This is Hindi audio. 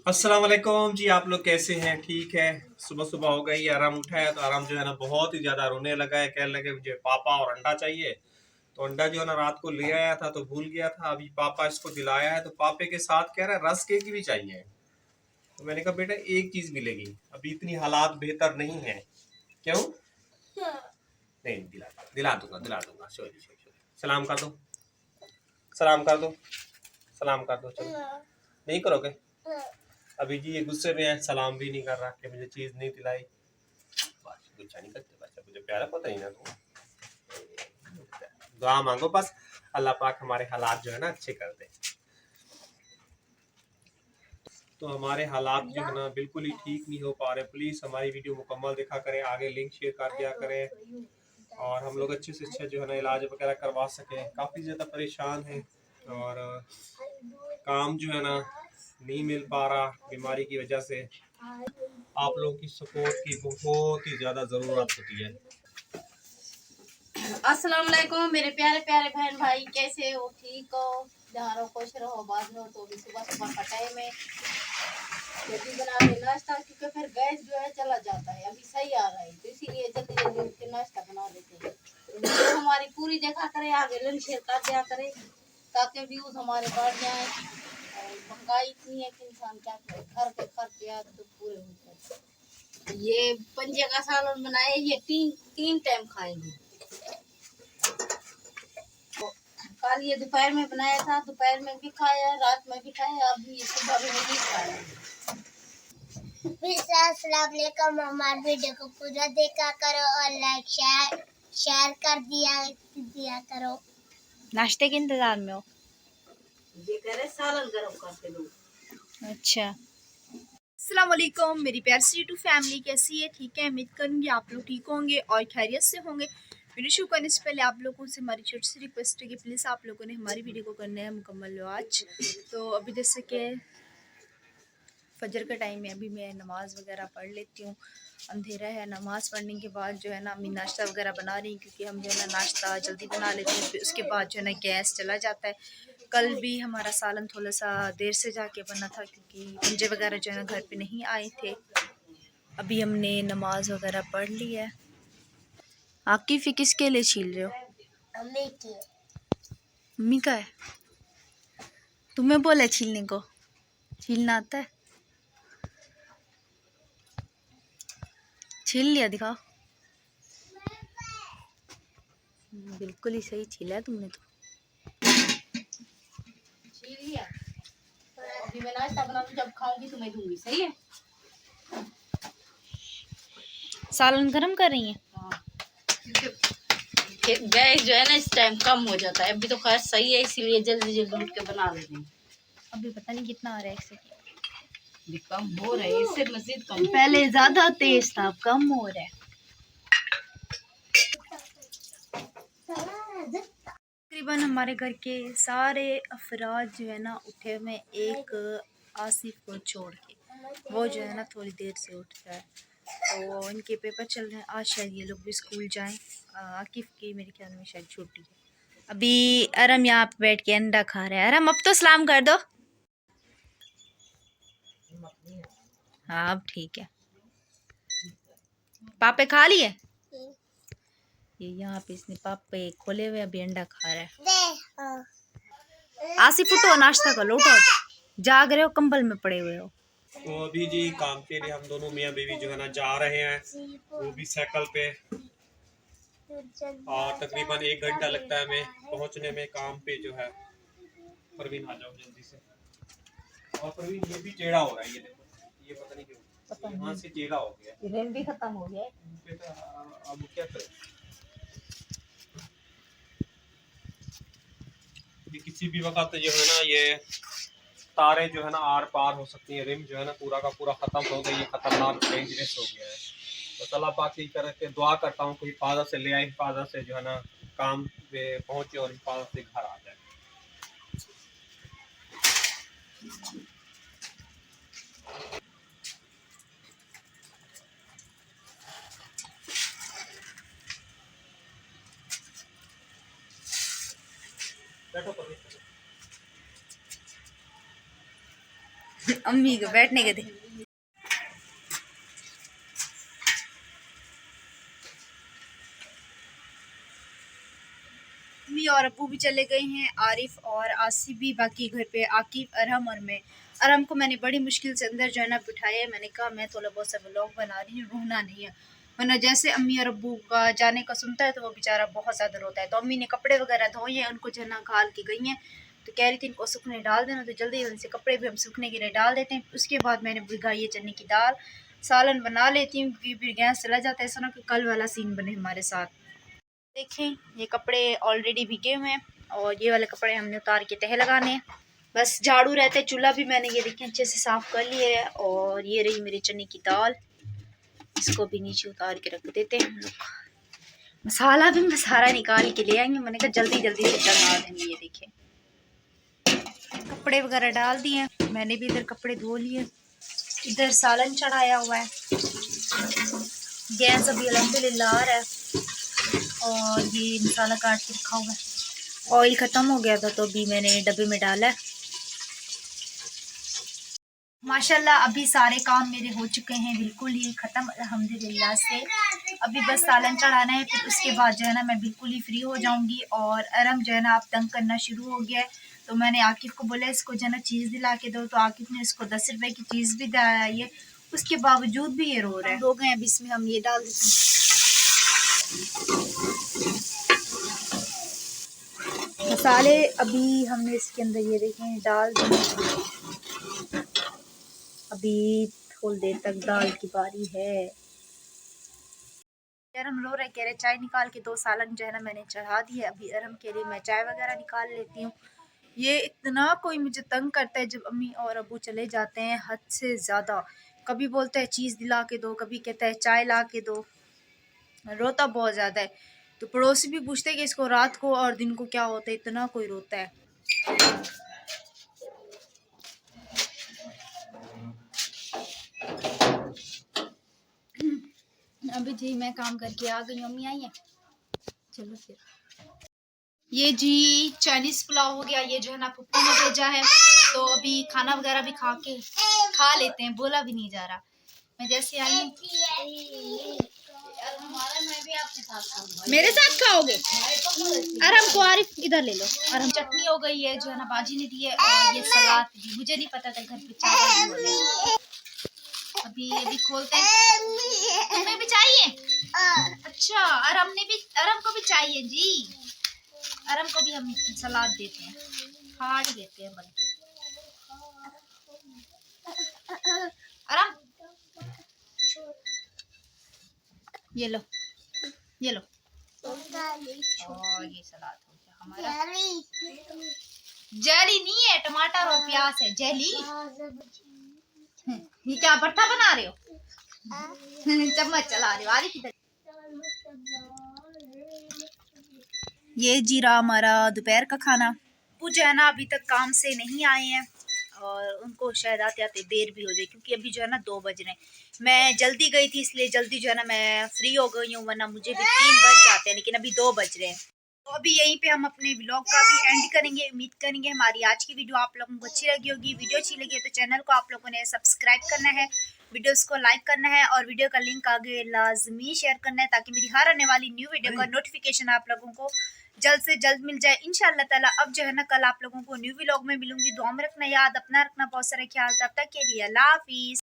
अस्सलाम वालेकुम जी। आप लोग कैसे हैं? ठीक है। सुबह सुबह हो गई, आराम उठा है तो आराम जो है ना बहुत ही ज़्यादा रोने लगा है। कहने लगे मुझे पापा और अंडा चाहिए। तो अंडा जो है ना रात को ले आया था तो भूल गया था, अभी पापा इसको दिलाया है तो पापे के साथ कह रहा है रस केक भी चाहिए। तो मैंने कहा बेटा एक चीज़ मिलेगी, अभी इतनी हालात बेहतर नहीं है। क्यों? नहीं, दिला दूंगा। Sorry sorry sorry. सलाम कर दो, सलाम कर दो, सलाम कर दो। चलो, नहीं करोगे? अभी जी ये गुस्से में है, सलाम भी नहीं कर रहा कि मुझे चीज़ नहीं दिलाई। बस गुस्सा नहीं करते, बच्चा मुझे प्यारा पता ही ना। तुम दुआ मांगो बस, अल्लाह पाक हमारे हालात जो है ना अच्छे कर दे। तो हमारे हालात जो है ना बिल्कुल ही ठीक नहीं हो पा रहे। प्लीज़ हमारी वीडियो मुकम्मल देखा करें, आगे लिंक शेयर कर दिया करें और हम लोग अच्छे से अच्छा जो है ना इलाज वगैरह करवा सकें। काफ़ी ज़्यादा परेशान हैं और काम जो है ना नहीं मिल पा रहा बीमारी की वजह से। आप लोगों की सपोर्ट की बहुत ही ज़्यादा ज़रूरत होती है। अस्सलाम वालेकुम मेरे प्यारे प्यारे बहन भाई, कैसे हो? ठीक हो? जहाँ रहो खुश रहो, बाद में हो। तो अभी सुबह सुबह का टाइम है, जल्दी बना रहे नाश्ता, क्योंकि फिर गैस जो है चला जाता है। अभी सही आ रहा है तो इसीलिए जल्दी जल्दी उठ के नाश्ता बना लेते हैं। तो वीडियो हमारी पूरी देखा करें, आगे लिंक शेयर कर दिया करें ताकि व्यूज हमारे बढ़ जाएं। और महंगाई इतनी है कि इंसान क्या करे, घर के खर्चे आज तो पूरे होते हैं। ये पंजे का सालन बनाए, ये तीन तीन टाइम खाएंगे। कल ये दोपहर में बनाया था, दोपहर में भी खाया, रात में भी खाया, अभी सुबह में भी खाया। अस्सलाम वालेकुम। हमारे वीडियो को पूरा देखा करो और लाइक शेयर कर दिया करो। नाश्ते के इंतजार में हो? ये कह रहे सालन गरम करके दो। अच्छा। अस्सलाम वालेकुम मेरी प्यारी सी यूट्यूब फैमिली, कैसी है? ठीक है, उम्मीद करूँगी आप लोग ठीक होंगे और खैरियत से होंगे। वीडियो शुरू करने से पहले आप लोगों से हमारी छोटी सी रिक्वेस्ट है कि प्लीज़ आप लोगों ने हमारी वीडियो को करना है मुकम्मल वॉच। तो अभी जैसे कि फजर का टाइम है, अभी मैं नमाज़ वगैरह पढ़ लेती हूँ। अंधेरा है, नमाज़ पढ़ने के बाद जो है ना अम्मी नाश्ता वगैरह बना रही, क्योंकि हम जो है ना नाश्ता जल्दी बना लेते हैं, फिर उसके बाद जो है ना गैस चला जाता है। कल भी हमारा सालन थोड़ा सा देर से जाके बना था, क्योंकि पंजे वगैरह जो है ना घर पे नहीं आए थे। अभी हमने नमाज वगैरह पढ़ ली है। आकिफ ये किसके लिए छील रहे हो? अम्मी की मम्मी का है? तुम्हें बोला छीलने को? छीलना आता है? छील लिया, दिखाओ। बिल्कुल ही सही छीला है तुमने तो। छील लिया। अभी मैं नाश्ता बना लूं, जब खाऊंगी तुम्हें दूंगी, सही है? सालन गरम कर रही है? हाँ, गैस जो है ना इस टाइम कम हो जाता है। अभी तो खैर सही है, इसीलिए जल्दी जल्दी उठ के बना लेते हैं। अभी पता नहीं कितना आ रहा है इससे। अभी कम हो रहा है, इससे मजीद कम। पहले ज्यादा तेज था, अब कम हो रहा है। तकरीबन हमारे घर के सारे अफराद जो है ना उठे हुए, एक आसिफ को छोड़ के। वो जो है ना थोड़ी देर से उठता है, तो इनके पेपर चल रहे हैं। आज शायद ये लोग भी स्कूल जाएं। आकिफ की मेरे ख्याल में शायद छुट्टी है। अभी अरम यहाँ पे बैठ के अंडा खा रहा है। अरम अब तो सलाम कर दो। हाँ अब ठीक है। पापे खा लिए? ये यहाँ पे इसने पापे खोले हुए अभी अंडा खा रहा है। आसिफ उठो, नाश्ता कर लो, उठो। जाग रहे हो, कंबल में पड़े हुए हो। तो अभी जी काम के लिए हम दोनों मियाँ बीवी जो है ना जा रहे हैं, वो भी साइकिल पे। और तकरीबन 1 घंटा लगता है हमें पहुंचने में काम पे जो है। परवीन आ जाओ जल्दी से। और परवीन ये भी टेढ़ा हो रहा है, ये देखो, ये पता नहीं क्यों यहाँ से टेढ़ा हो गया। रेल भी खत्म हो गया है। अब क्या करें? ये किसी भी वक्त जो है ना ये तारे जो है ना आर पार हो सकती है। रिम जो है ना पूरा का पूरा खत्म हो गई, ये खतरनाक डेंजरस हो गया है। तो अल्लाह पाक की करके दुआ करता हूँ कि हिफाजत से ले आए, हिफाजत से जो है ना काम पे पहुँचे और हिफाजत से घर आ जाए। बैठो अम्मी को बैठने के दे। अम्मी और अब्बू भी चले गए हैं, आरिफ और आसिफ भी बाकी घर पे, आकिब, अरहम और मैं। अरहम को मैंने बड़ी मुश्किल से अंदर जो है ना बिठाया है। मैंने कहा मैं थोड़ा बहुत सा व्लॉग बना रही हूँ, रोना नहीं है, वरना जैसे अम्मी और अब्बू का जाने का सुनता है तो वो बेचारा बहुत ज़्यादा रोता है। तो अम्मी ने कपड़े वगैरह धोए हैं, उनको जो है ना घाल के गई हैं, तो कह रही थी इनको सूखने डाल देना, तो जल्दी जल्दी से कपड़े भी हम सूखने के लिए डाल देते हैं। उसके बाद मैंने भिगाई है चने की दाल, सालन बना लेती हूँ क्योंकि फिर गैस चला जाता है, ऐसा ना कि कल वाला सीन बने हमारे साथ। देखें ये कपड़े ऑलरेडी भीगे हुए हैं और ये वाले कपड़े हमने उतार के तह लगाने हैं। बस झाड़ू रहते, चूल्हा भी मैंने ये देखें अच्छे से साफ़ कर लिया है। और ये रही मेरी चने की दाल, इसको भी नीचे उतार के रख देते हैं हम लोग। मसाला भी मैं सारा निकाल के ले आएंगे, मैंने कहा जल्दी जल्दी से टंगा देंगे। ये देखें कपड़े वगैरह डाल दिए, मैंने भी इधर कपड़े धो लिए, इधर सालन चढ़ाया हुआ है, गैस अभी अल्हम्दुलिल्लाह आ रहा है और ये मसाला काट के रखा हुआ है। ऑयल ख़त्म हो गया था तो अभी मैंने डब्बे में डाला है। माशाल्लाह अभी सारे काम मेरे हो चुके हैं बिल्कुल ही ख़त्म अल्हम्दुलिल्लाह से। अभी बस सालन चढ़ाना है, फिर उसके बाद जो है ना मैं बिल्कुल ही फ्री हो जाऊंगी। और अरम जो है ना आप तंग करना शुरू हो गया है, तो मैंने आकिब को बोला इसको जो है ना चीज़ दिला के दो, तो आकिब ने इसको 10 रुपए की चीज़ भी दिलाई है, उसके बावजूद भी ये रो रहा है। हो गए अब इसमें हम ये डाल देते हैं मसाले। अभी हमने इसके अंदर ये देखें डाल दिए, अभी थोड़ी देर तक दाल की बारी है। अरम रो रहे, कह रहे चाय निकाल के दो, सालन जो है ना मैंने चढ़ा दिया। अभी अरम के लिए मैं चाय वगैरह निकाल लेती हूँ। ये इतना कोई मुझे तंग करता है जब अम्मी और अबू चले जाते हैं, हद से ज़्यादा। कभी बोलता है चीज़ दिला के दो, कभी कहता है चाय ला के दो, रोता बहुत ज़्यादा है। तो पड़ोसी भी पूछते हैं कि इसको रात को और दिन को क्या होता है, इतना कोई रोता है। अभी जी मैं काम करके आ गई, अम्मी आई है, चलो फिर। ये जी चाइनीज़ पुलाव हो गया, ये जो है ना पप्पू ने भेजा है, तो अभी खाना वगैरह भी खा लेते हैं, बोला भी नहीं जा रहा। मैं जैसे आई हूँ मेरे साथ खाओगे? अरहम को आरिफ इधर ले लो। अरहम चटनी हो गई है जो है ना बाजी ने दी है, और ये सलाद भी, मुझे नहीं पता था घर पे चावल भी होते। अभी खोलते हैं। तुम्हें भी चाहिए? अच्छा अरहम को भी चाहिए जी। अरहम को भी हम सलाद देते हैं, खा ही देते हैं बल्कि। अरहम ये लो और ये सलाद हो गया हमारा। जेली नहीं है, टमाटर और प्याज है जेली। ये क्या भट्टा बना रहे हो? चम्मच चला रहे हो? आ रही किधर? ये जीरा हमारा दोपहर का खाना। वो जो है ना अभी तक काम से नहीं आए हैं और उनको शायद आते आते देर भी हो जाए, क्योंकि अभी जो है ना 2 बज रहे हैं। मैं जल्दी गई थी इसलिए जल्दी जो है ना मैं फ्री हो गई हूँ, वरना मुझे भी 3 बज जाते हैं, लेकिन अभी 2 बज रहे हैं। तो अभी यहीं पे हम अपने व्लॉग का भी एंड करेंगे। उम्मीद करेंगे हमारी आज की वीडियो आप लोगों को अच्छी लगी होगी। वीडियो अच्छी लगी है तो चैनल को आप लोगों ने सब्सक्राइब करना है, वीडियोस को लाइक करना है और वीडियो का लिंक आगे लाजमी शेयर करना है, ताकि मेरी हर आने वाली न्यू वीडियो का नोटिफिकेशन आप लोगों को जल्द से जल्द मिल जाए इंशाअल्लाह ताला। अब जो है ना कल आप लोगों को न्यू व्लॉग में मिलूंगी। दुआ में रखना याद, अपना रखना बहुत सारा ख्याल। तब तक के लिए अल्लाह हाफिज़।